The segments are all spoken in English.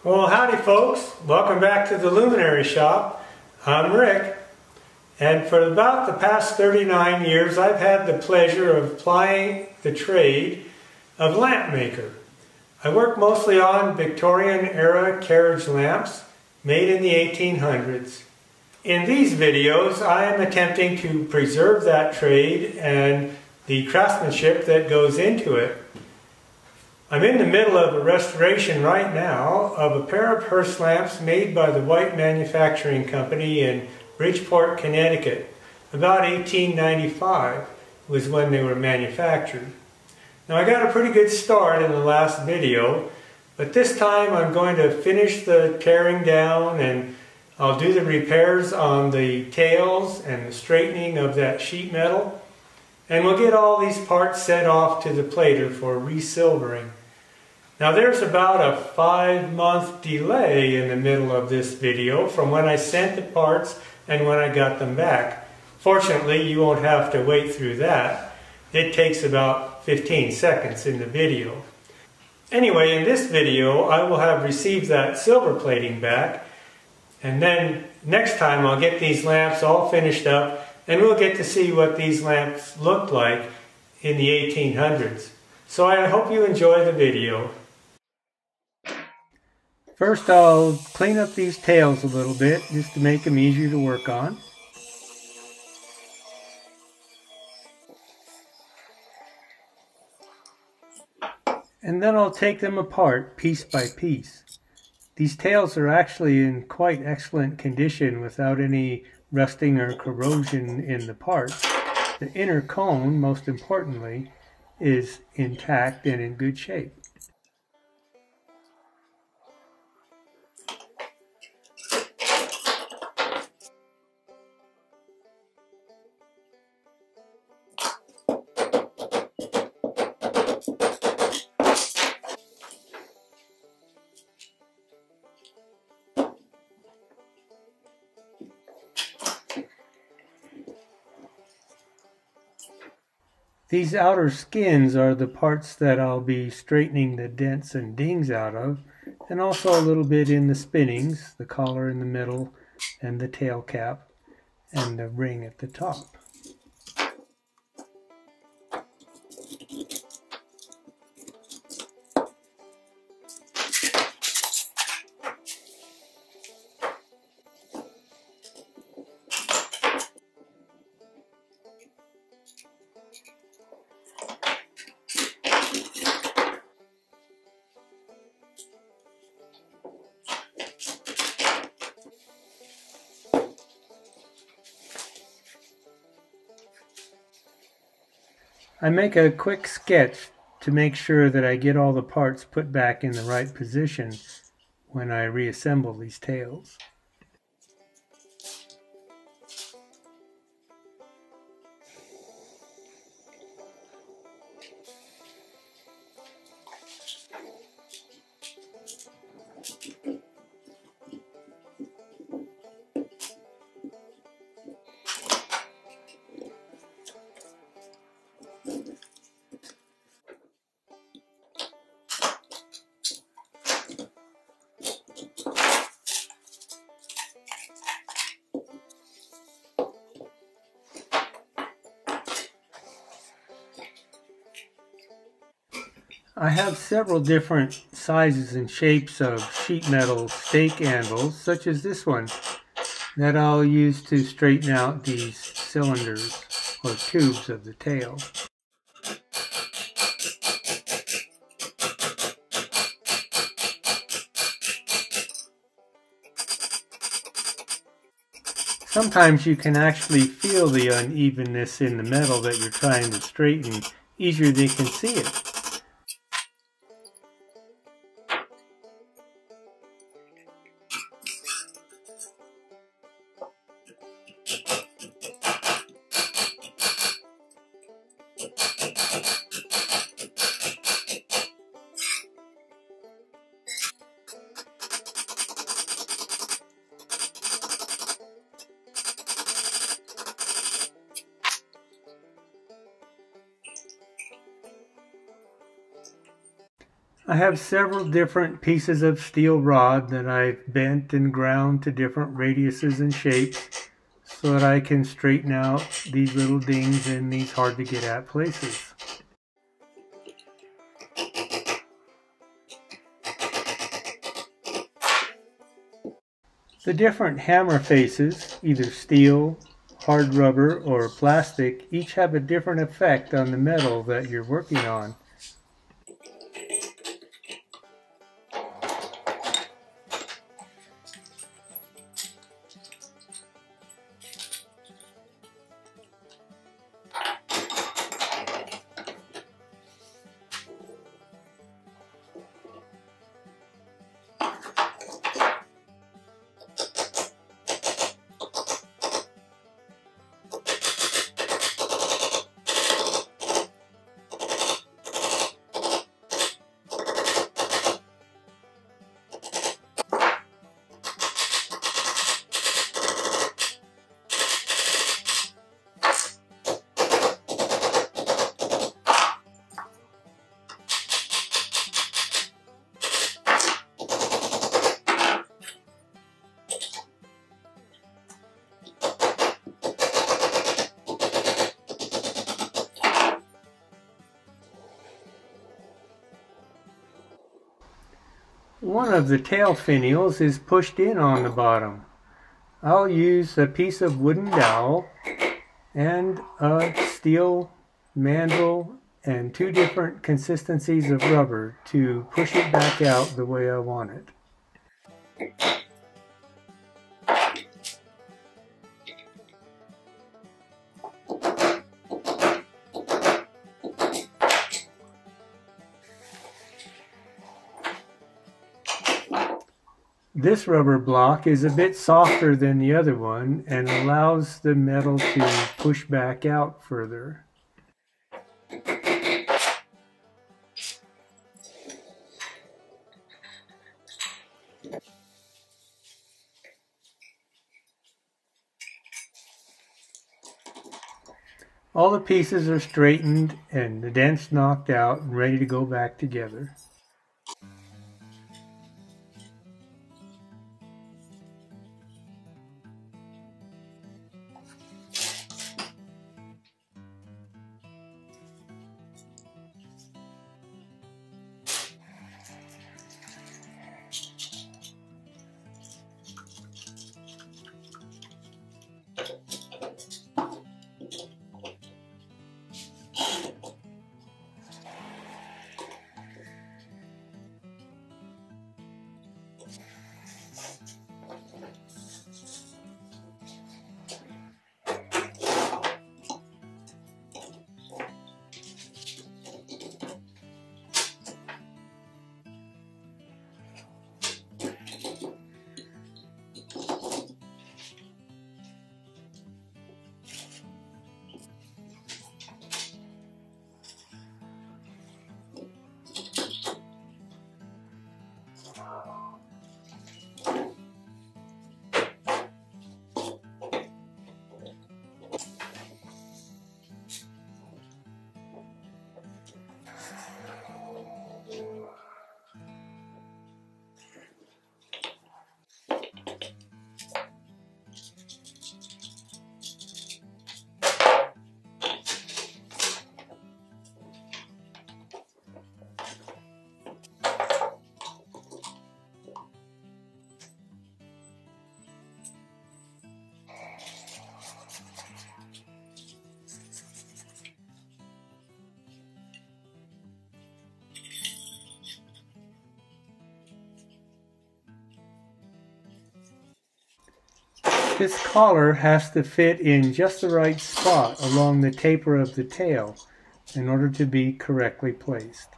Well, howdy folks. Welcome back to the Luminary shop. I'm Rick, and for about the past 39 years I've had the pleasure of plying the trade of lamp maker. I work mostly on Victorian era carriage lamps made in the 1800s. In these videos I am attempting to preserve that trade and the craftsmanship that goes into it. I'm in the middle of a restoration right now of a pair of hearse lamps made by the White Manufacturing Company in Bridgeport, Connecticut. About 1895 was when they were manufactured. Now I got a pretty good start in the last video, but this time I'm going to finish the tearing down and I'll do the repairs on the tails and the straightening of that sheet metal, and we'll get all these parts sent off to the plater for resilvering. Now there's about a 5-month delay in the middle of this video from when I sent the parts and when I got them back. Fortunately, you won't have to wait through that. It takes about 15 seconds in the video. Anyway, in this video I will have received that silver plating back, and then next time I'll get these lamps all finished up and we'll get to see what these lamps looked like in the 1800s. So I hope you enjoy the video. First I'll clean up these tails a little bit just to make them easier to work on. And then I'll take them apart piece by piece. These tails are actually in quite excellent condition without any rusting or corrosion in the parts. The inner cone, most importantly, is intact and in good shape. These outer skins are the parts that I'll be straightening the dents and dings out of, and also a little bit in the spinnings, the collar in the middle, and the tail cap, and the ring at the top. I make a quick sketch to make sure that I get all the parts put back in the right position when I reassemble these tails. I have several different sizes and shapes of sheet metal stake anvils, such as this one, that I'll use to straighten out these cylinders or tubes of the tail. Sometimes you can actually feel the unevenness in the metal that you're trying to straighten easier than you can see it. I have several different pieces of steel rod that I've bent and ground to different radiuses and shapes so that I can straighten out these little dings in these hard to get at places. The different hammer faces, either steel, hard rubber, or plastic, each have a different effect on the metal that you're working on. One of the tail finials is pushed in on the bottom. I'll use a piece of wooden dowel and a steel mandrel and 2 different consistencies of rubber to push it back out the way I want it. This rubber block is a bit softer than the other one and allows the metal to push back out further. All the pieces are straightened and the dents knocked out and ready to go back together. This collar has to fit in just the right spot along the taper of the tail in order to be correctly placed.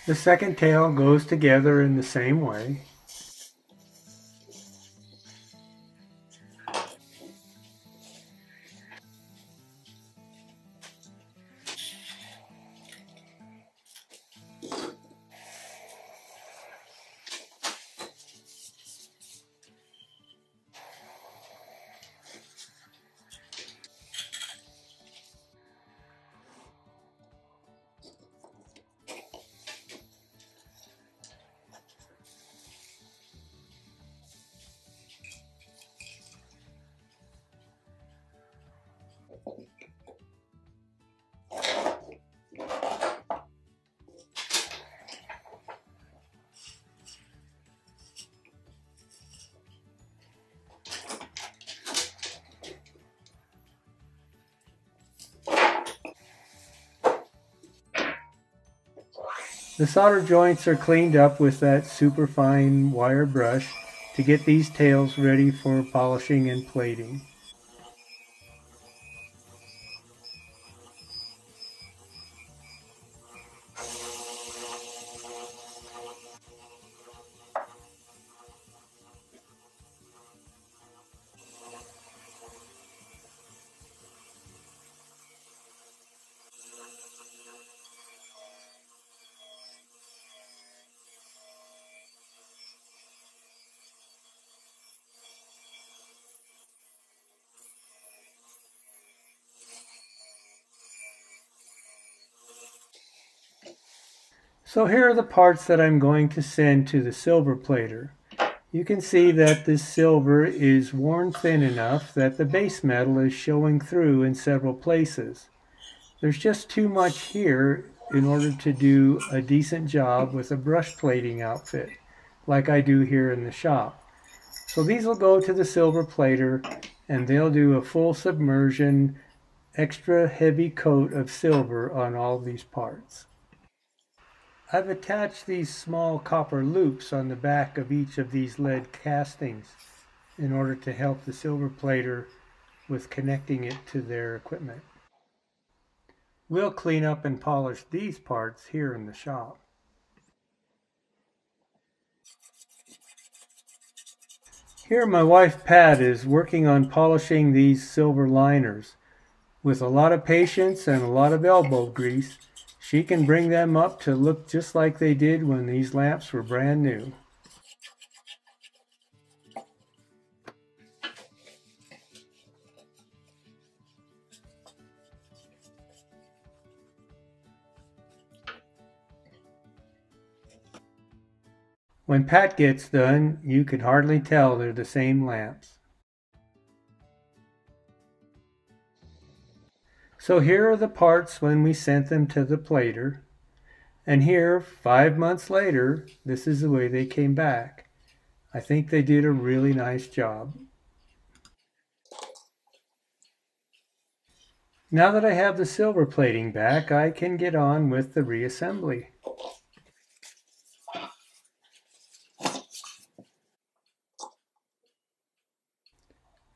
The second tail goes together in the same way. The solder joints are cleaned up with that superfine wire brush to get these tails ready for polishing and plating. So here are the parts that I'm going to send to the silver plater. You can see that this silver is worn thin enough that the base metal is showing through in several places. There's just too much here in order to do a decent job with a brush plating outfit, like I do here in the shop. So these will go to the silver plater and they'll do a full submersion, extra heavy coat of silver on all these parts. I've attached these small copper loops on the back of each of these lead castings in order to help the silver plater with connecting it to their equipment. We'll clean up and polish these parts here in the shop. Here my wife Pat is working on polishing these silver liners. With a lot of patience and a lot of elbow grease, she can bring them up to look just like they did when these lamps were brand new. When Pat gets done, you can hardly tell they're the same lamps. So here are the parts when we sent them to the plater. And here, 5 months later, this is the way they came back. I think they did a really nice job. Now that I have the silver plating back, I can get on with the reassembly.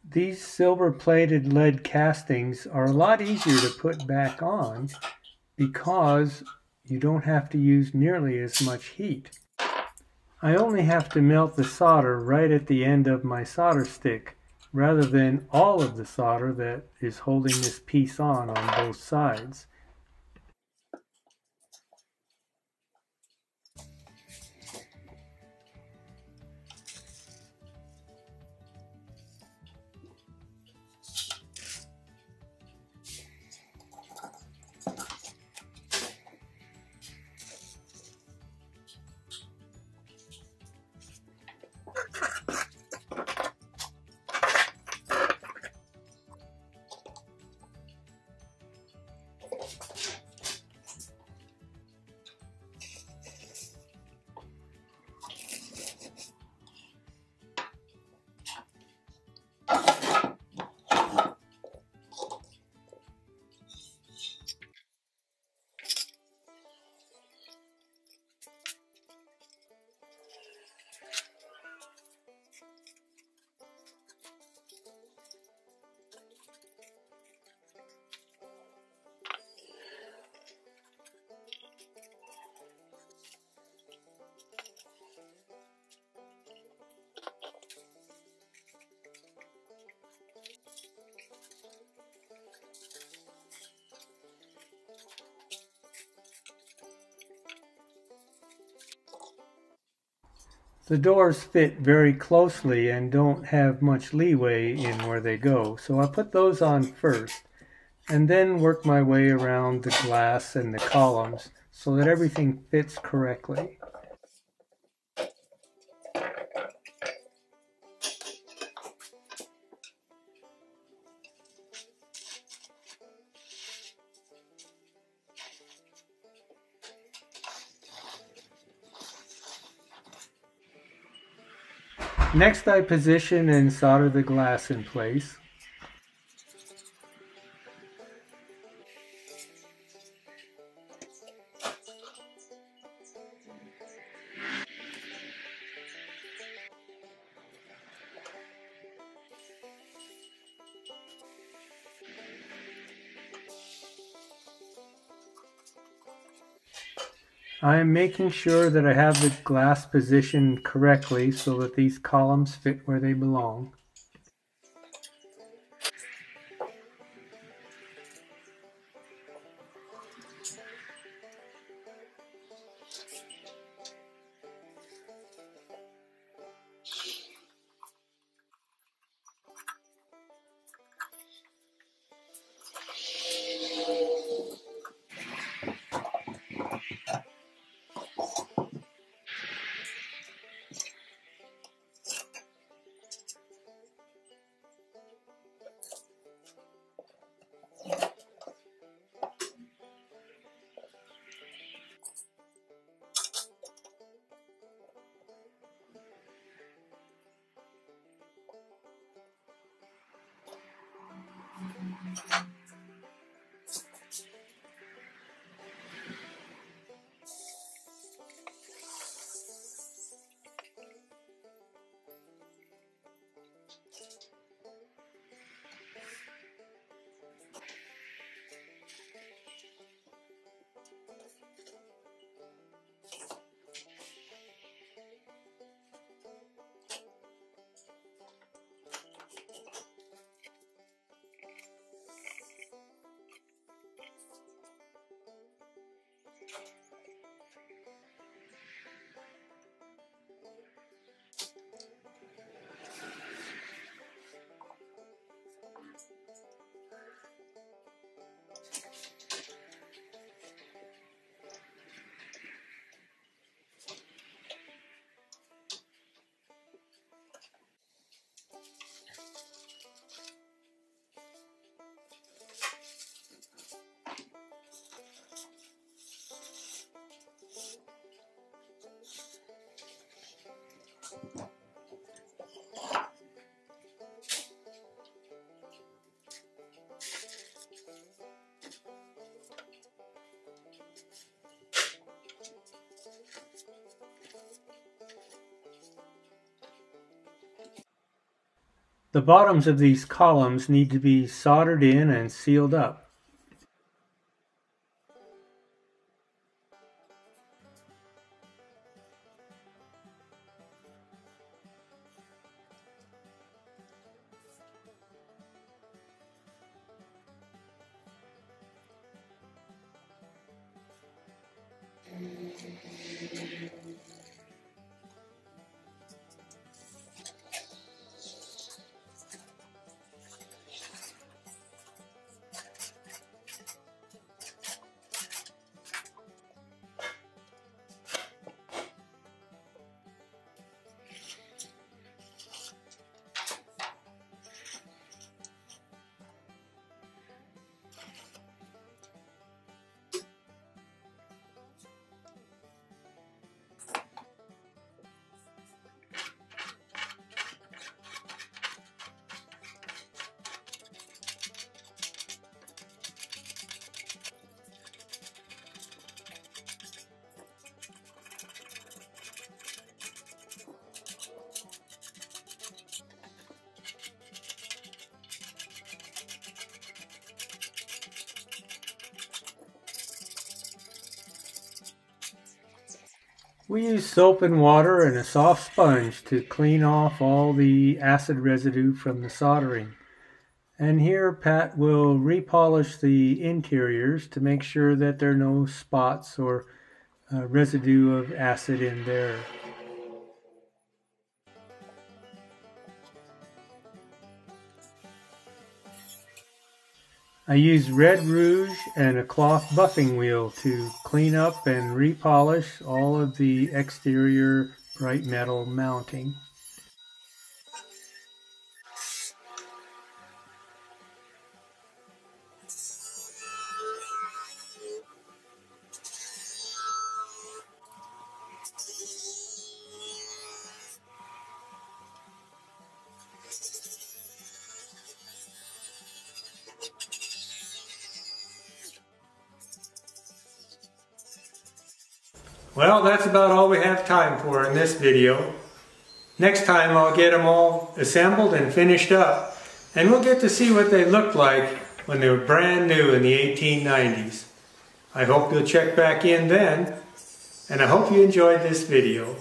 These silver-plated lead castings are a lot easier to put back on because you don't have to use nearly as much heat. I only have to melt the solder right at the end of my solder stick rather than all of the solder that is holding this piece on both sides. The doors fit very closely and don't have much leeway in where they go, so I put those on first and then work my way around the glass and the columns so that everything fits correctly. Next, I position and solder the glass in place. I am making sure that I have the glass positioned correctly so that these columns fit where they belong. The bottoms of these columns need to be soldered in and sealed up. We use soap and water and a soft sponge to clean off all the acid residue from the soldering. And here Pat will repolish the interiors to make sure that there are no spots or residue of acid in there. I used red rouge and a cloth buffing wheel to clean up and repolish all of the exterior bright metal mounting. Well, that's about all we have time for in this video. Next time I'll get them all assembled and finished up, and we'll get to see what they looked like when they were brand new in the 1890s. I hope you'll check back in then, and I hope you enjoyed this video.